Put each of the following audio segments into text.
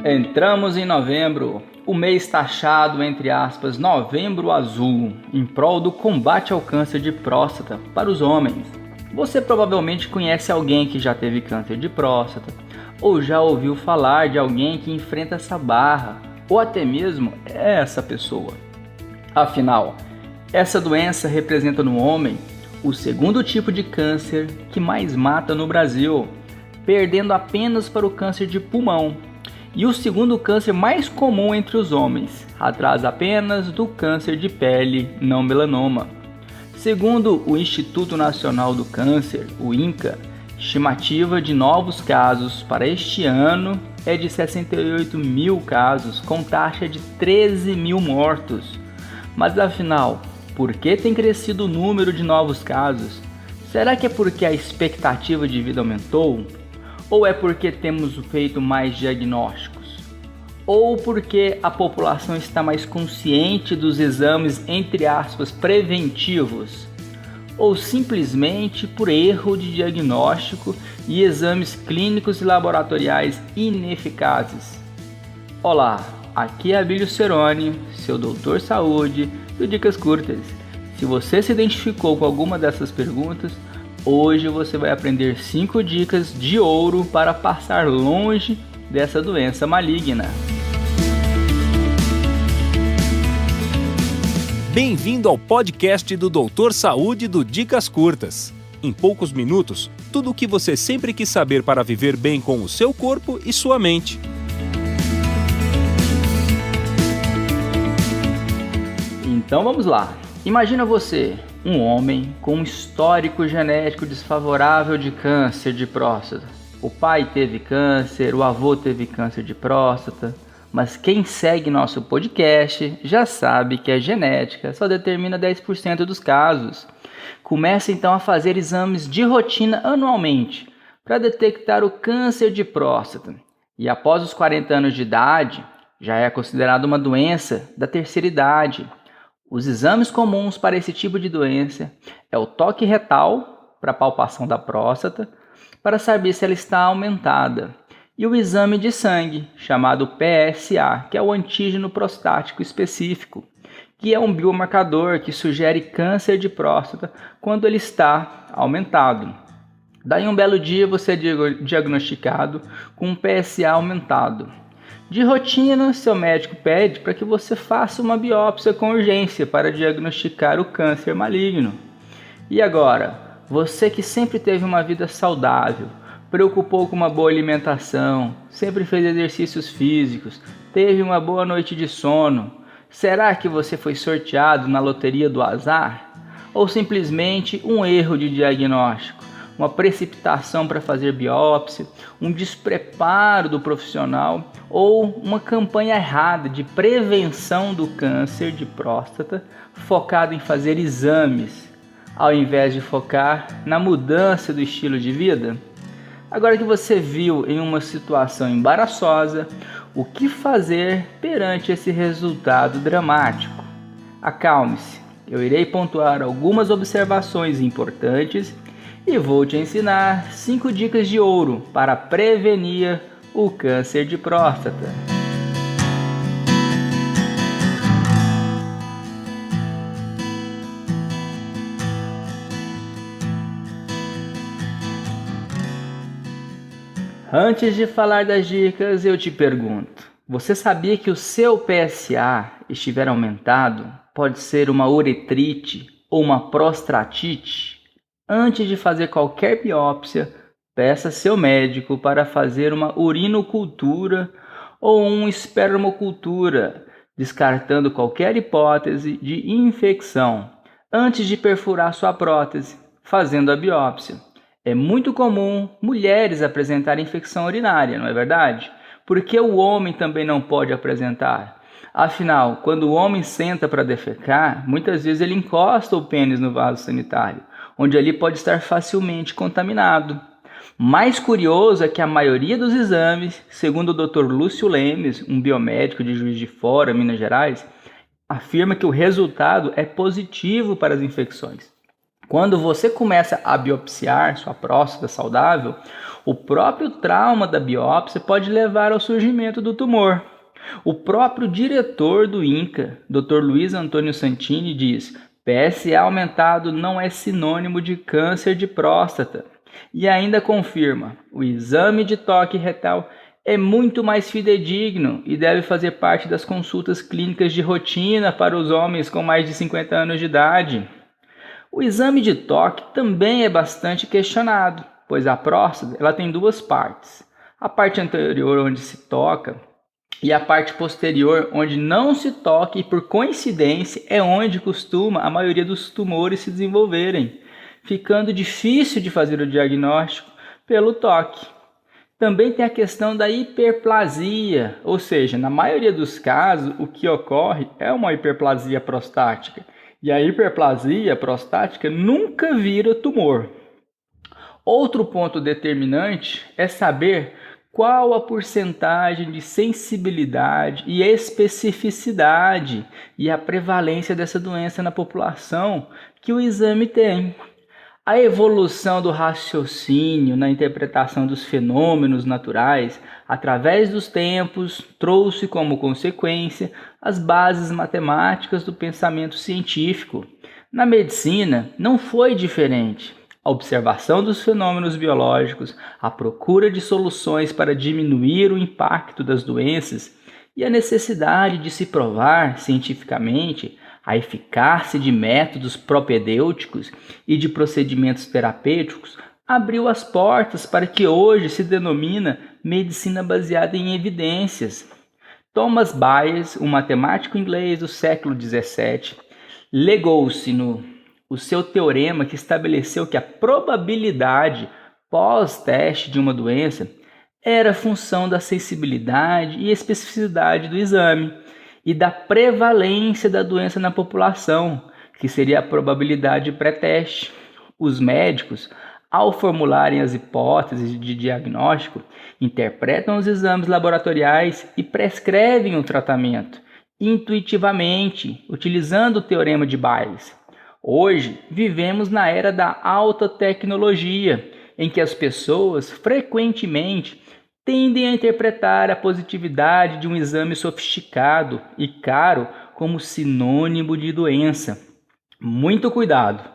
Entramos em novembro, o mês taxado entre aspas Novembro Azul, em prol do combate ao câncer de próstata para os homens. Você provavelmente conhece alguém que já teve câncer de próstata, ou já ouviu falar de alguém que enfrenta essa barra, ou até mesmo é essa pessoa. Afinal, essa doença representa no homem o segundo tipo de câncer que mais mata no Brasil, perdendo apenas para o câncer de pulmão. E o segundo câncer mais comum entre os homens, atrás apenas do câncer de pele não melanoma. Segundo o Instituto Nacional do Câncer, o INCA, estimativa de novos casos para este ano é de 68 mil casos, com taxa de 13 mil mortos. Mas afinal, por que tem crescido o número de novos casos? Será que é porque a expectativa de vida aumentou? Ou é porque temos feito mais diagnósticos? Ou porque a população está mais consciente dos exames, entre aspas, preventivos? Ou simplesmente por erro de diagnóstico e exames clínicos e laboratoriais ineficazes? Olá, aqui é Abílio Ceroni, seu doutor saúde do Dicas Curtas. Se você se identificou com alguma dessas perguntas, hoje você vai aprender 5 dicas de ouro para passar longe dessa doença maligna. Bem-vindo ao podcast do Doutor Saúde do Dicas Curtas. Em poucos minutos, tudo o que você sempre quis saber para viver bem com o seu corpo e sua mente. Então vamos lá. Imagina você, um homem com um histórico genético desfavorável de câncer de próstata. O pai teve câncer, o avô teve câncer de próstata, mas quem segue nosso podcast já sabe que a genética só determina 10% dos casos. Comece então a fazer exames de rotina anualmente para detectar o câncer de próstata. E após os 40 anos de idade, já é considerado uma doença da terceira idade. Os exames comuns para esse tipo de doença é o toque retal, para palpação da próstata, para saber se ela está aumentada, e o exame de sangue, chamado PSA, que é o antígeno prostático específico, que é um biomarcador que sugere câncer de próstata quando ele está aumentado. Daí um belo dia você é diagnosticado com um PSA aumentado. De rotina, seu médico pede para que você faça uma biópsia com urgência para diagnosticar o câncer maligno. E agora, você que sempre teve uma vida saudável, preocupou com uma boa alimentação, sempre fez exercícios físicos, teve uma boa noite de sono, será que você foi sorteado na loteria do azar? Ou simplesmente um erro de diagnóstico? Uma precipitação para fazer biópsia, um despreparo do profissional ou uma campanha errada de prevenção do câncer de próstata focada em fazer exames, ao invés de focar na mudança do estilo de vida? Agora que você viu em uma situação embaraçosa, o que fazer perante esse resultado dramático? Acalme-se, eu irei pontuar algumas observações importantes e vou te ensinar 5 dicas de ouro para prevenir o câncer de próstata. Antes de falar das dicas, eu te pergunto: você sabia que o seu PSA estiver aumentado pode ser uma uretrite ou uma prostatite? Antes de fazer qualquer biópsia, peça seu médico para fazer uma urinocultura ou uma espermocultura, descartando qualquer hipótese de infecção, antes de perfurar sua prótese, fazendo a biópsia. É muito comum mulheres apresentarem infecção urinária, não é verdade? Porque o homem também não pode apresentar. Afinal, quando o homem senta para defecar, muitas vezes ele encosta o pênis no vaso sanitário, onde ali pode estar facilmente contaminado. Mais curioso é que a maioria dos exames, segundo o Dr. Lúcio Lemes, um biomédico de Juiz de Fora, Minas Gerais, afirma que o resultado é positivo para as infecções. Quando você começa a biopsiar sua próstata saudável, o próprio trauma da biópsia pode levar ao surgimento do tumor. O próprio diretor do INCA, Dr. Luiz Antônio Santini, diz: PSA aumentado não é sinônimo de câncer de próstata. E ainda confirma: o exame de toque retal é muito mais fidedigno e deve fazer parte das consultas clínicas de rotina para os homens com mais de 50 anos de idade. O exame de toque também é bastante questionado, pois a próstata ela tem duas partes. A parte anterior, onde se toca, e a parte posterior, onde não se toca, e por coincidência é onde costuma a maioria dos tumores se desenvolverem, ficando difícil de fazer o diagnóstico pelo toque. Também tem a questão da hiperplasia, ou seja, na maioria dos casos o que ocorre é uma hiperplasia prostática, e a hiperplasia prostática nunca vira tumor. Outro ponto determinante é saber qual a porcentagem de sensibilidade e especificidade e a prevalência dessa doença na população que o exame tem. A evolução do raciocínio na interpretação dos fenômenos naturais através dos tempos trouxe como consequência as bases matemáticas do pensamento científico. Na medicina não foi diferente. A observação dos fenômenos biológicos, a procura de soluções para diminuir o impacto das doenças e a necessidade de se provar cientificamente a eficácia de métodos propedêuticos e de procedimentos terapêuticos abriu as portas para que hoje se denomina medicina baseada em evidências. Thomas Bayes, um matemático inglês do século XVII, legou-se o seu teorema que estabeleceu que a probabilidade pós-teste de uma doença era função da sensibilidade e especificidade do exame e da prevalência da doença na população, que seria a probabilidade pré-teste. Os médicos, ao formularem as hipóteses de diagnóstico, interpretam os exames laboratoriais e prescrevem o tratamento intuitivamente, utilizando o teorema de Bayes. Hoje, vivemos na era da alta tecnologia, em que as pessoas frequentemente tendem a interpretar a positividade de um exame sofisticado e caro como sinônimo de doença. Muito cuidado!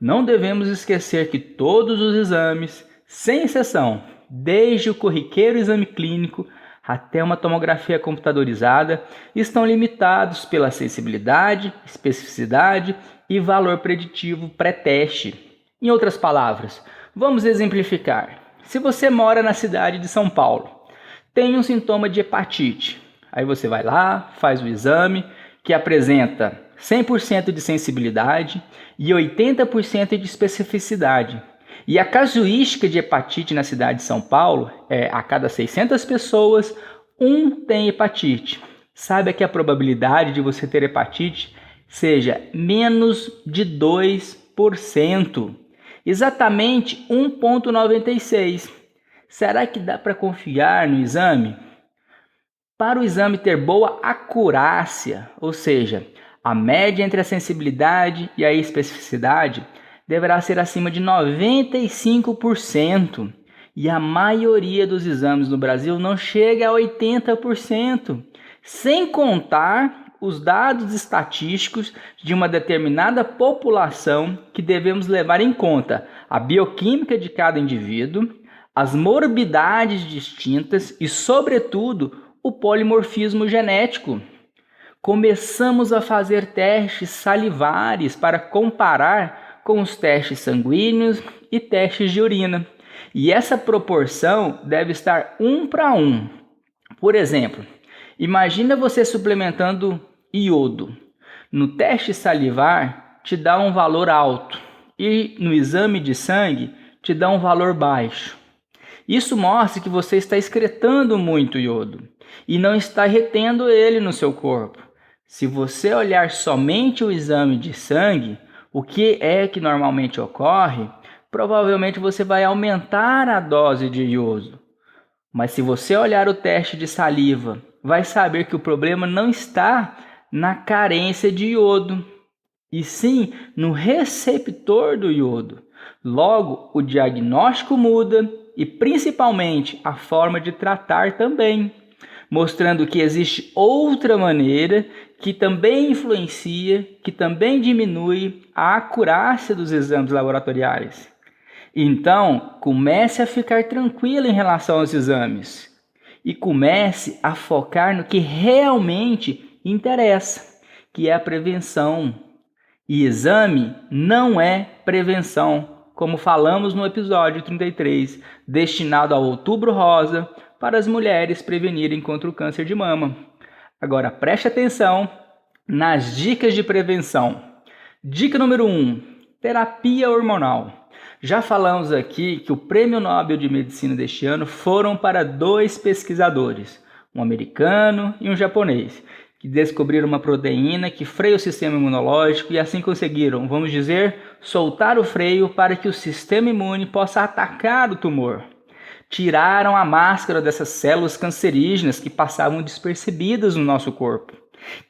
Não devemos esquecer que todos os exames, sem exceção, desde o corriqueiro exame clínico até uma tomografia computadorizada, estão limitados pela sensibilidade, especificidade e valor preditivo pré-teste. Em outras palavras, vamos exemplificar. Se você mora na cidade de São Paulo, tem um sintoma de hepatite, aí você vai lá, faz o exame, que apresenta 100% de sensibilidade e 80% de especificidade. E a casuística de hepatite na cidade de São Paulo é: a cada 600 pessoas, 1 tem hepatite. Saiba que a probabilidade de você ter hepatite seja menos de 2%. Exatamente 1,96. Será que dá para confiar no exame? Para o exame ter boa acurácia, ou seja, a média entre a sensibilidade e a especificidade deverá ser acima de 95%. E a maioria dos exames no Brasil não chega a 80%. Sem contar os dados estatísticos de uma determinada população que devemos levar em conta a bioquímica de cada indivíduo, as morbidades distintas e, sobretudo, o polimorfismo genético. Começamos a fazer testes salivares para comparar com os testes sanguíneos e testes de urina. E essa proporção deve estar 1:1. Por exemplo, imagina você suplementando iodo. No teste salivar te dá um valor alto e no exame de sangue te dá um valor baixo. Isso mostra que você está excretando muito iodo e não está retendo ele no seu corpo. Se você olhar somente o exame de sangue, o que é que normalmente ocorre? Provavelmente você vai aumentar a dose de iodo. Mas se você olhar o teste de saliva, vai saber que o problema não está na carência de iodo, e sim no receptor do iodo. Logo, o diagnóstico muda e principalmente a forma de tratar também, mostrando que existe outra maneira que também influencia, que também diminui a acurácia dos exames laboratoriais. Então, comece a ficar tranquilo em relação aos exames e comece a focar no que realmente interessa, que é a prevenção. E exame não é prevenção, como falamos no episódio 33, destinado ao Outubro Rosa, para as mulheres prevenirem contra o câncer de mama. Agora preste atenção nas dicas de prevenção. Dica número 1, terapia hormonal. Já falamos aqui que o Prêmio Nobel de Medicina deste ano foram para 2 pesquisadores, um americano e um japonês, que descobriram uma proteína que freia o sistema imunológico e assim conseguiram, vamos dizer, soltar o freio para que o sistema imune possa atacar o tumor. Tiraram a máscara dessas células cancerígenas que passavam despercebidas no nosso corpo.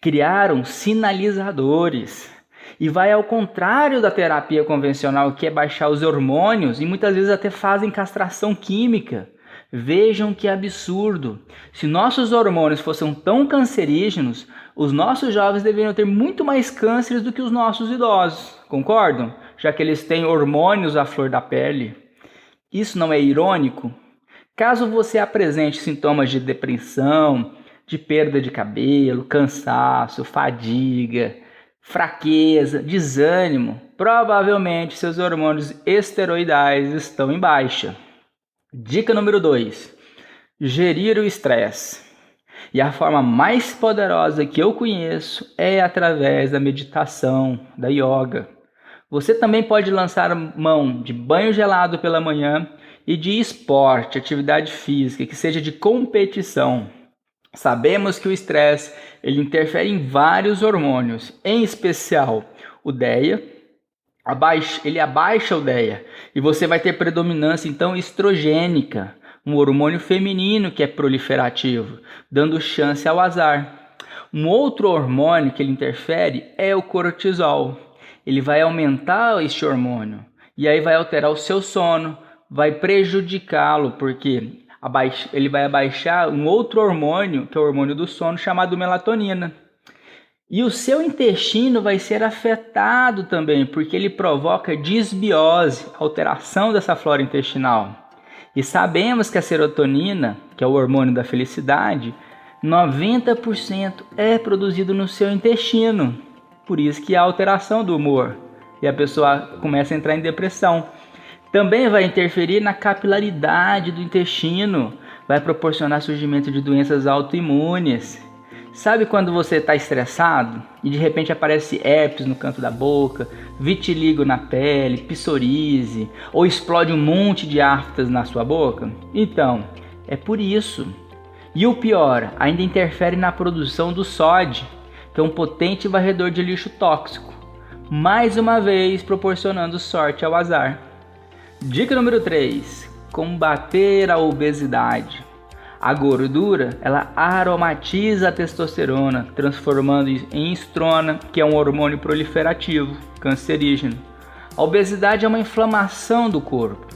Criaram sinalizadores. E vai ao contrário da terapia convencional, que é baixar os hormônios e muitas vezes até fazem castração química. Vejam que absurdo. Se nossos hormônios fossem tão cancerígenos, os nossos jovens deveriam ter muito mais cânceres do que os nossos idosos. Concordam? Já que eles têm hormônios à flor da pele. Isso não é irônico? Caso você apresente sintomas de depressão, de perda de cabelo, cansaço, fadiga, fraqueza, desânimo, provavelmente seus hormônios esteroidais estão em baixa. Dica número 2. Gerir o estresse. E a forma mais poderosa que eu conheço é através da meditação, da yoga. Você também pode lançar mão de banho gelado pela manhã e de esporte, atividade física, que seja de competição. Sabemos que o estresse ele interfere em vários hormônios, em especial o DHEA. Ele abaixa o DHEA e você vai ter predominância então estrogênica, um hormônio feminino que é proliferativo, dando chance ao azar. Um outro hormônio que ele interfere é o cortisol. Ele vai aumentar este hormônio e aí vai alterar o seu sono, vai prejudicá-lo porque ele vai abaixar um outro hormônio, que é o hormônio do sono, chamado melatonina. E o seu intestino vai ser afetado também, porque ele provoca disbiose, alteração dessa flora intestinal. E sabemos que a serotonina, que é o hormônio da felicidade, 90% é produzido no seu intestino. Por isso que há alteração do humor e a pessoa começa a entrar em depressão. Também vai interferir na capilaridade do intestino, vai proporcionar surgimento de doenças autoimunes. Sabe quando você está estressado e de repente aparece herpes no canto da boca, vitiligo na pele, psoríase, ou explode um monte de aftas na sua boca? Então, é por isso. E o pior, ainda interfere na produção do sódio, que é um potente varredor de lixo tóxico, mais uma vez proporcionando sorte ao azar. Dica número 3. Combater a obesidade. A gordura, ela aromatiza a testosterona, transformando em estrona, que é um hormônio proliferativo, cancerígeno. A obesidade é uma inflamação do corpo.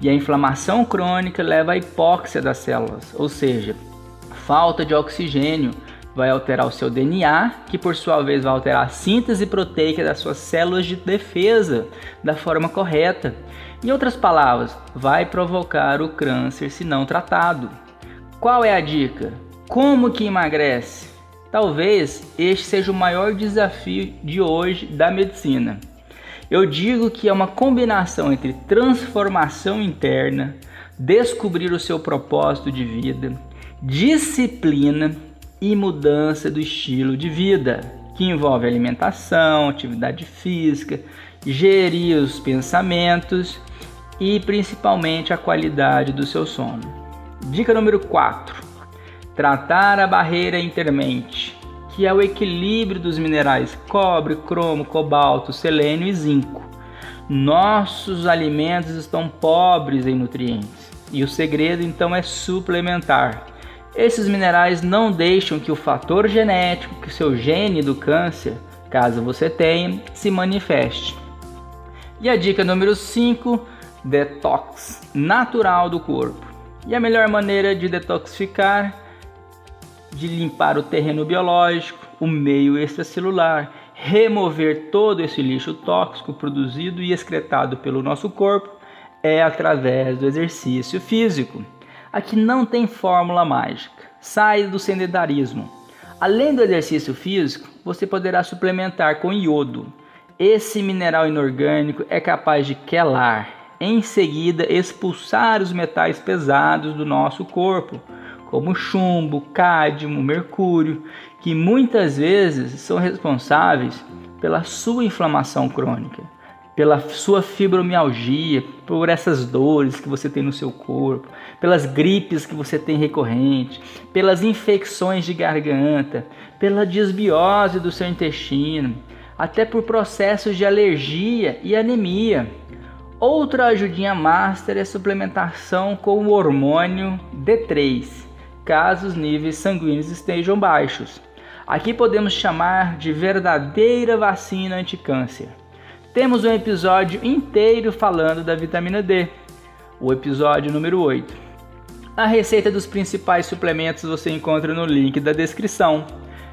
E a inflamação crônica leva à hipóxia das células, ou seja, falta de oxigênio, vai alterar o seu DNA, que por sua vez vai alterar a síntese proteica das suas células de defesa da forma correta. Em outras palavras, vai provocar o câncer se não tratado. Qual é a dica? Como que emagrece? Talvez este seja o maior desafio de hoje da medicina. Eu digo que é uma combinação entre transformação interna, descobrir o seu propósito de vida, disciplina e mudança do estilo de vida, que envolve alimentação, atividade física, gerir os pensamentos e principalmente a qualidade do seu sono. Dica número 4. Tratar a barreira intermente, que é o equilíbrio dos minerais cobre, cromo, cobalto, selênio e zinco. Nossos alimentos estão pobres em nutrientes e o segredo então é suplementar. Esses minerais não deixam que o fator genético, que o seu gene do câncer, caso você tenha, se manifeste. E a dica número 5, detox natural do corpo. E a melhor maneira de detoxificar, de limpar o terreno biológico, o meio extracelular, remover todo esse lixo tóxico produzido e excretado pelo nosso corpo, é através do exercício físico. Aqui não tem fórmula mágica. Sai do sedentarismo. Além do exercício físico, você poderá suplementar com iodo. Esse mineral inorgânico é capaz de quelar, em seguida expulsar os metais pesados do nosso corpo, como chumbo, cádmio, mercúrio, que muitas vezes são responsáveis pela sua inflamação crônica, pela sua fibromialgia, por essas dores que você tem no seu corpo, pelas gripes que você tem recorrente, pelas infecções de garganta, pela desbiose do seu intestino, até por processos de alergia e anemia. Outra ajudinha master é a suplementação com o hormônio D3, caso os níveis sanguíneos estejam baixos. Aqui podemos chamar de verdadeira vacina anti-câncer. Temos um episódio inteiro falando da vitamina D, o episódio número 8. A receita dos principais suplementos você encontra no link da descrição.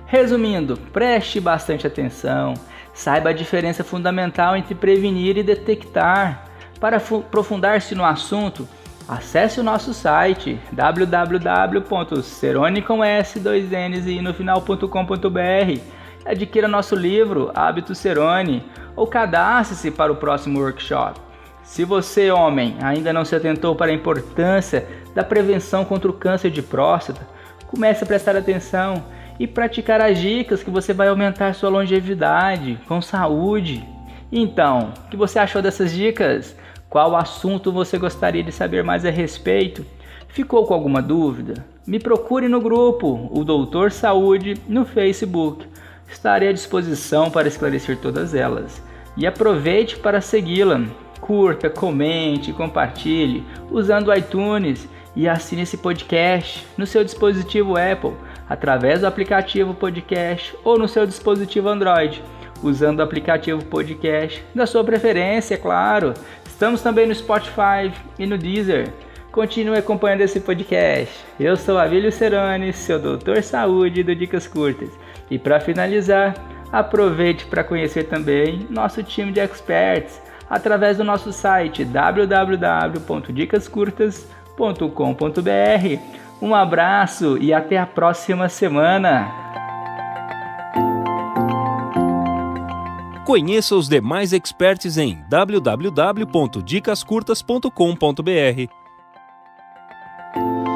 Resumindo, preste bastante atenção, saiba a diferença fundamental entre prevenir e detectar. Para aprofundar-se no assunto, acesse o nosso site www.cerone.com.br, adquira nosso livro Hábitos Cerone ou cadastre-se para o próximo workshop. Se você, homem, ainda não se atentou para a importância da prevenção contra o câncer de próstata, comece a prestar atenção e praticar as dicas que você vai aumentar sua longevidade com saúde. Então, o que você achou dessas dicas? Qual assunto você gostaria de saber mais a respeito? Ficou com alguma dúvida? Me procure no grupo, o Doutor Saúde, no Facebook. Estarei à disposição para esclarecer todas elas. E aproveite para segui-la. Curta, comente, compartilhe usando o iTunes e assine esse podcast no seu dispositivo Apple, através do aplicativo Podcast ou no seu dispositivo Android, usando o aplicativo Podcast da sua preferência, é claro. Estamos também no Spotify e no Deezer. Continue acompanhando esse podcast. Eu sou Abílio Cerone, seu doutor saúde do Dicas Curtas. E para finalizar, aproveite para conhecer também nosso time de experts através do nosso site www.dicascurtas.com.br. Um abraço e até a próxima semana! Conheça os demais experts em www.dicascurtas.com.br.